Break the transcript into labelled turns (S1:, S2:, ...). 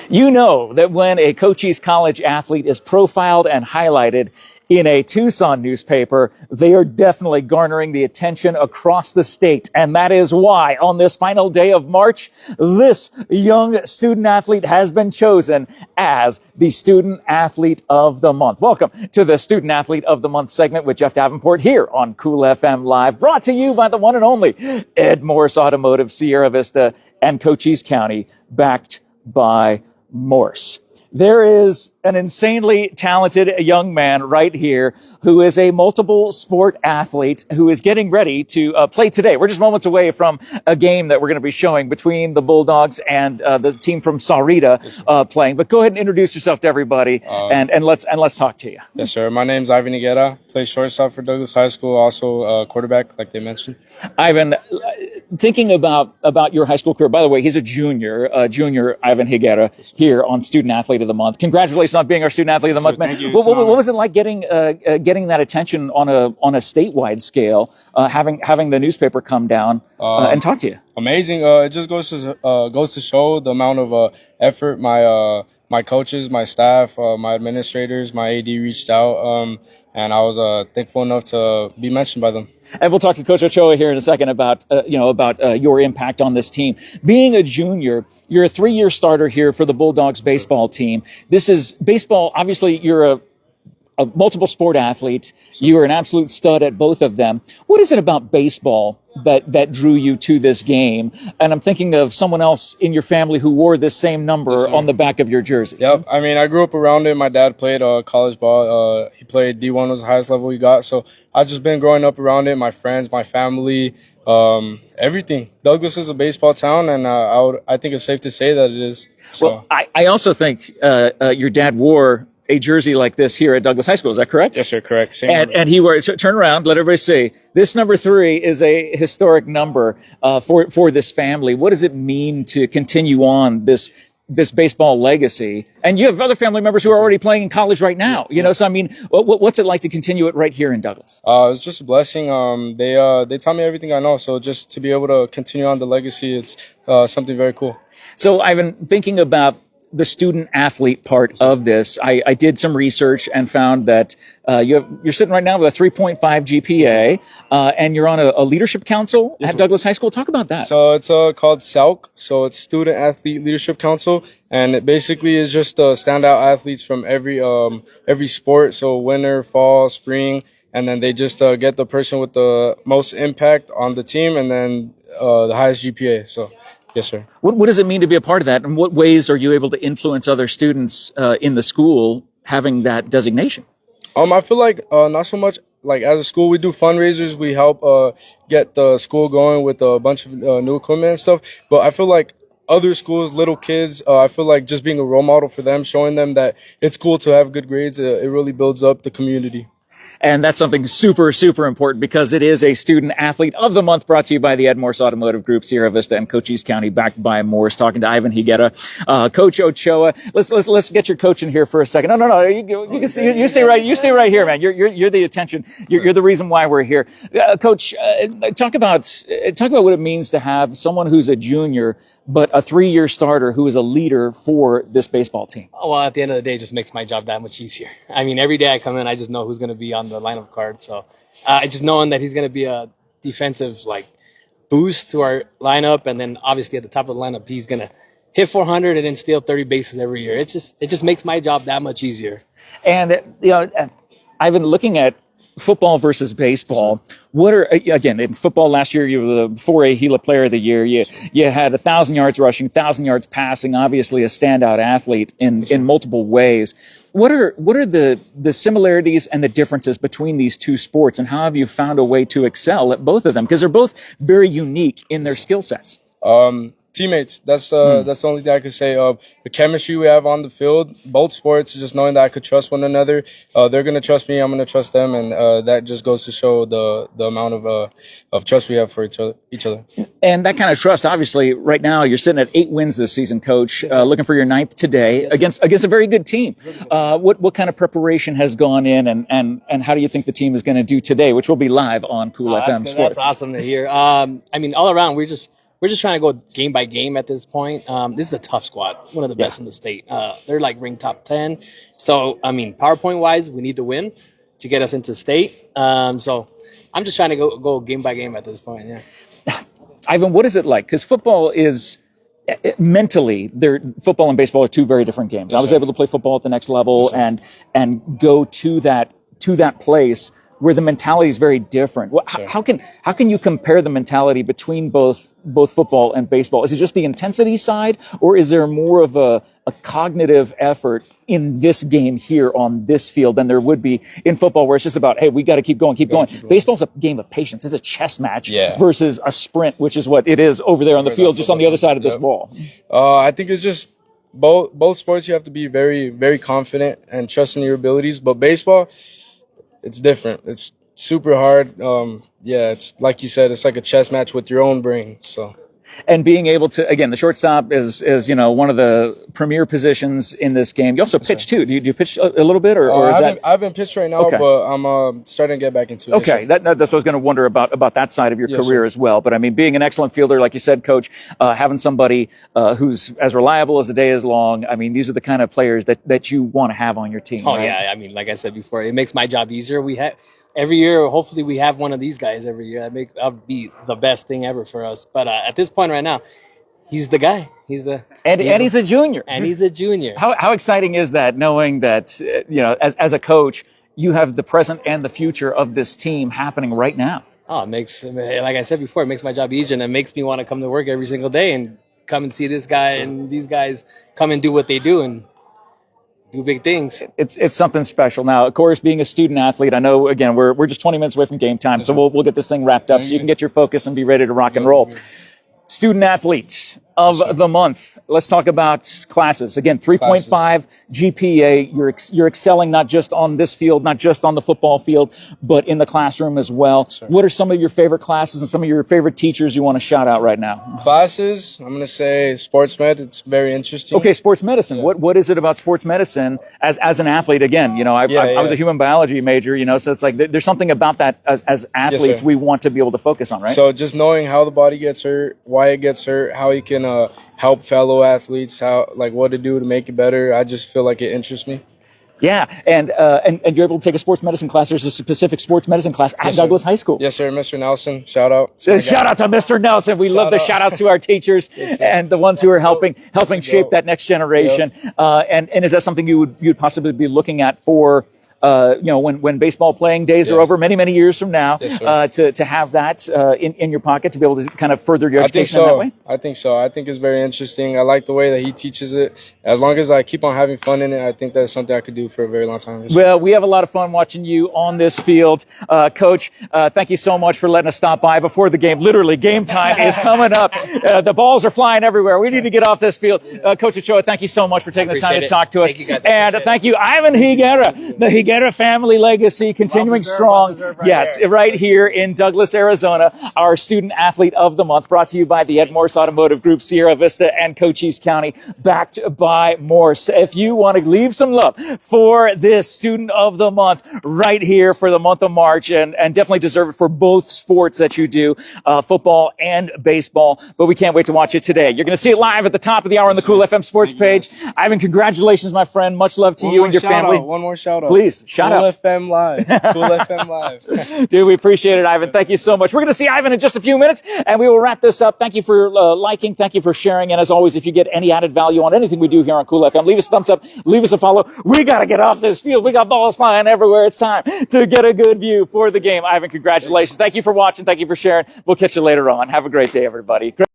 S1: You know that when a Cochise College athlete is profiled and highlighted in a Tucson newspaper, they are definitely garnering the attention across the state. And that is why on this final day of March, this young student athlete has been chosen as the Student Athlete of the Month. Welcome to the Student Athlete of the Month segment with Jeff Davenport here on Cool FM Live, brought to you by the one and only Ed Morse Automotive, Sierra Vista, and Cochise County, backed by Morse. There is an insanely talented young man right here who is a multiple sport athlete who is getting ready to play today. We're just moments away from a game that we're going to be showing between the Bulldogs and the team from Sahuarita playing. But go ahead and introduce yourself to everybody and let's talk to you.
S2: Yes, sir. My name's Ivan Higuera. Play shortstop for Douglas High School. Also quarterback, like they mentioned.
S1: Ivan, thinking about your high school career. By the way, he's a junior Ivan Higuera here on Student Athlete of the Month. Congratulations on being our Student Athlete of the Month, man.
S2: Thank you.
S1: What was it like getting that attention on a statewide scale, having the newspaper come down and talk to you?
S2: Amazing. It just goes to show the amount of effort my coaches, my staff, my administrators, my AD reached out, and I was thankful enough to be mentioned by them.
S1: And we'll talk to Coach Ochoa here in a second about your impact on this team. Being a junior, you're a 3-year starter here for the Bulldogs baseball team. This is baseball. Obviously, you're a multiple sport athlete. You are an absolute stud at both of them. What is it about baseball that drew you to this game? And I'm thinking of someone else in your family who wore this same number on the back of your jersey.
S2: Yep. I mean, I grew up around it. My dad played college ball. He played D1 was the highest level he got. So I've just been growing up around it. My friends, my family, everything. Douglas is a baseball town, and I think it's safe to say that it is. So.
S1: Well, I also think your dad wore a jersey like this here at Douglas High School. Is that correct?
S2: Yes, sir. Correct. Same
S1: and he wore, turn around, let everybody see. This number 3 is a historic number, for this family. What does it mean to continue on this baseball legacy? And you have other family members who are already playing in college right now, so I mean, what's it like to continue it right here in Douglas?
S2: It's just a blessing. They taught me everything I know. So just to be able to continue on the legacy, it's something very cool.
S1: So Ivan, thinking about the student athlete part of this, I did some research and found that you're sitting right now with a 3.5 GPA, and you're on a leadership council at Douglas High School. Talk about that.
S2: So it's called SALC, so it's Student Athlete Leadership Council, and it basically is just standout athletes from every sport. So winter, fall, spring, and then they just get the person with the most impact on the team, and then the highest GPA. So. Yes, sir.
S1: What does it mean to be a part of that? And what ways are you able to influence other students in the school having that designation?
S2: I feel like not so much like as a school, we do fundraisers. We help get the school going with a bunch of new equipment and stuff. But I feel like other schools, little kids, I feel like just being a role model for them, showing them that it's cool to have good grades, it really builds up the community.
S1: And that's something super, super important because it is a Student Athlete of the Month brought to you by the Ed Morse Automotive Group, Sierra Vista, and Cochise County, backed by Morse. Talking to Ivan Higuera, Coach Ochoa. Let's get your coach in here for a second. No. You can you stay right here, man. You're the attention. You're the reason why we're here. Coach, talk about what it means to have someone who's a junior but a 3-year starter who is a leader for this baseball team.
S3: Well, at the end of the day, it just makes my job that much easier. I mean, every day I come in, I just know who's going to be on the lineup card. So just knowing that he's going to be a defensive boost to our lineup, and then obviously at the top of the lineup, he's going to hit 400 and then steal 30 bases every year. It just makes my job that much easier.
S1: And I've been looking at football versus baseball. In football last year, you were the 4A Gila Player of the Year. You had 1,000 yards rushing, 1,000 yards passing, obviously a standout athlete in multiple ways. What are the similarities and the differences between these two sports, and how have you found a way to excel at both of them? Because they're both very unique in their skill sets.
S2: Teammates. That's the only thing I could say. The chemistry we have on the field, both sports, just knowing that I could trust one another. They're going to trust me. I'm going to trust them. And that just goes to show the amount of trust we have for each other.
S1: And that kind of trust, obviously, right now, you're sitting at 8 wins this season, Coach, looking for your 9th today against a very good team. What kind of preparation has gone in, and how do you think the team is going to do today, which will be live on Cool FM Sports?
S3: That's awesome to hear. I mean, all around, we're just trying to go game by game at this point. This is a tough squad, one of the best in the state. They're like ranked top 10. So, I mean, PowerPoint wise, we need to win to get us into state. So I'm just trying to go game by game at this point. Yeah.
S1: Ivan, what is it like? Because football is mentally, football and baseball are two very different games. I was able to play football at the next level and go to that place where the mentality is very different. How can you compare the mentality between both football and baseball? Is it just the intensity side, or is there more of a cognitive effort in this game here on this field than there would be in football, where it's just about, hey, we got to keep going. Baseball's a game of patience. It's a chess match versus a sprint, which is what it is over there on the field, just on the other side of this ball.
S2: I think it's just both sports. You have to be very, very confident and trust in your abilities. But baseball, it's different. It's super hard. It's like you said, it's like a chess match with your own brain. So.
S1: And being able to, again, the shortstop is one of the premier positions in this game. You also pitch too. Do you pitch a little bit, or is that?
S2: I haven't pitched right now, but I'm starting to get back into it.
S1: Okay, that's what I was going to wonder about that side of your career as well. But I mean, being an excellent fielder, like you said, Coach, having somebody who's as reliable as the day is long. I mean, these are the kind of players that you want to have on your team.
S3: Oh
S1: right?
S3: yeah, I mean, like I said before, it makes my job easier. Every year, hopefully we have one of these guys every year. That would be the best thing ever for us. But at this point right now, he's the guy. He's a
S1: junior.
S3: And he's a junior.
S1: How exciting is that, knowing that, as a coach, you have the present and the future of this team happening right now?
S3: Oh, it makes, like I said before, it makes my job easier, and it makes me want to come to work every single day and come and see this guy and these guys come and do what they do and do big things.
S1: It's something special. Now, of course, being a student athlete, I know, again, we're just 20 minutes away from game time, so we'll get this thing wrapped up so you can get your focus and be ready to rock and roll. Student athlete of the month. Let's talk about classes. Again, 3.5 GPA. You're excelling not just on this field, not just on the football field, but in the classroom as well. Sure. What are some of your favorite classes and some of your favorite teachers you want to shout out right now?
S2: Classes, I'm going to say sports med. It's very interesting.
S1: Okay, sports medicine. Yeah. What is it about sports medicine as an athlete? Again, I was a human biology major, so it's like there's something about that as athletes we want to be able to focus on, right?
S2: So just knowing how the body gets hurt, why it gets hurt, how you can help fellow athletes, what to do to make it better. I just feel like it interests me.
S1: Yeah, and you're able to take a sports medicine class. There's a specific sports medicine class at Douglas High School.
S2: Yes, sir. Mr. Nelson, shout out.
S1: Shout out to Mr. Nelson. We love the shout outs to our teachers and the ones who are helping shape that next generation. Yep. And is that something you'd possibly be looking at for when baseball playing days are over many years from now, to have that in your pocket to be able to kind of further your education in that way?
S2: I think so. I think it's very interesting. I like the way that he teaches it. As long as I keep on having fun in it, I think that's something I could do for a very long time.
S1: Well, we have a lot of fun watching you on this field. Coach, thank you so much for letting us stop by before the game. Literally, game time is coming up. The balls are flying everywhere. We need to get off this field. Coach Ochoa, thank you so much for taking the time to talk to us.
S3: Thank you guys.
S1: And thank you, Ivan Higuera, the Higuera family legacy continuing strong. Yes, right here in Douglas, Arizona, our student athlete of the month, brought to you by the Ed Morse Automotive Group, Sierra Vista, and Cochise County, backed by Morse. If you want to leave some love for this student of the month right here for the month of March, and definitely deserve it for both sports that you do, football and baseball. But we can't wait to watch it today. You're going to see it live at the top of the hour on the Cool FM Sports page. Ivan, congratulations, my friend. Much love to you and your family.
S2: One more shout out.
S1: Please, shout out.
S2: Cool FM Live. Cool FM Live.
S1: Dude, we appreciate it, Ivan. Thank you so much. We're going to see Ivan in just a few minutes, and we will wrap this up. Thank you for liking. Thank you for sharing. And as always, if you get any added value on anything we do here on Cool FM, leave us a thumbs up, leave us a follow. We got to get off this field. We got balls flying everywhere. It's time to get a good view for the game. Ivan, congratulations. Thank you for watching. Thank you for sharing. We'll catch you later on. Have a great day, everybody.